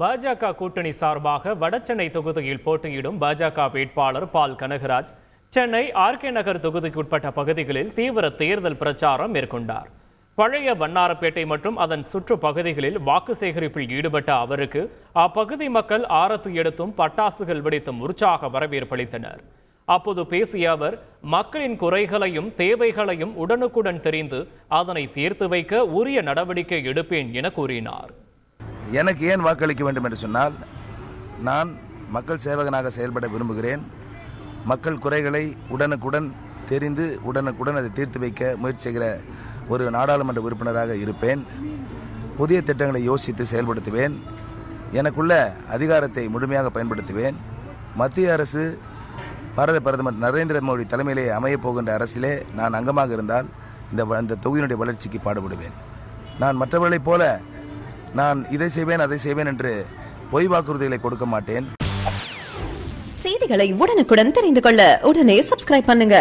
பாஜக கூட்டணி சார்பாக வடசென்னை தொகுதியில் போட்டியிடும் பாஜக வேட்பாளர் பால் கனகராஜ் சென்னை ஆர்கே நகர் தொகுதிக்குட்பட்ட பகுதிகளில் தீவிர தேர்தல் பிரச்சாரம் மேற்கொண்டார். பழைய வண்ணாரப்பேட்டை மற்றும் அதன் சுற்று பகுதிகளில் வாக்கு சேகரிப்பில் ஈடுபட்ட அவருக்கு அப்பகுதி மக்கள் ஆரத்தி எடுத்தும் பட்டாசுகள் வெடித்தும் உற்சாக வரவேற்பளித்தனர். அப்போது பேசிய அவர், மக்களின் குறைகளையும் தேவைகளையும் உடனுக்குடன் தெரிந்து அதனை தீர்த்து வைக்க உரிய நடவடிக்கை எடுப்பேன் என கூறினார். எனக்கு ஏன் வாக்களிக்க வேண்டும் என்று சொன்னால், நான் மக்கள் சேவகனாக செயல்பட விரும்புகிறேன். மக்கள் குறைகளை உடனுக்குடன் தெரிந்து உடனுக்குடன் அதை தீர்த்து வைக்க முயற்சி செய்கிற ஒரு நாடாளுமன்ற உறுப்பினராக இருப்பேன். புதிய திட்டங்களை யோசித்து செயல்படுத்துவேன். எனக்குள்ள அதிகாரத்தை முழுமையாக பயன்படுத்துவேன். மத்திய அரசு பாரத பிரதமர் நரேந்திர மோடி தலைமையிலே அமையப் போகின்ற அரசிலே நான் அங்கமாக இருந்தால் இந்த தொகுதியினுடைய வளர்ச்சிக்கு பாடுபடுவேன். நான் மற்றவர்களைப் போல நான் இதை செய்வேன் அதை செய்வேன் என்று பொய் வாக்குறுதிகளை கொடுக்க மாட்டேன். செய்திகளை உடனுக்குடன் தெரிந்து கொள்ள உடனே சப்ஸ்கிரைப் பண்ணுங்க.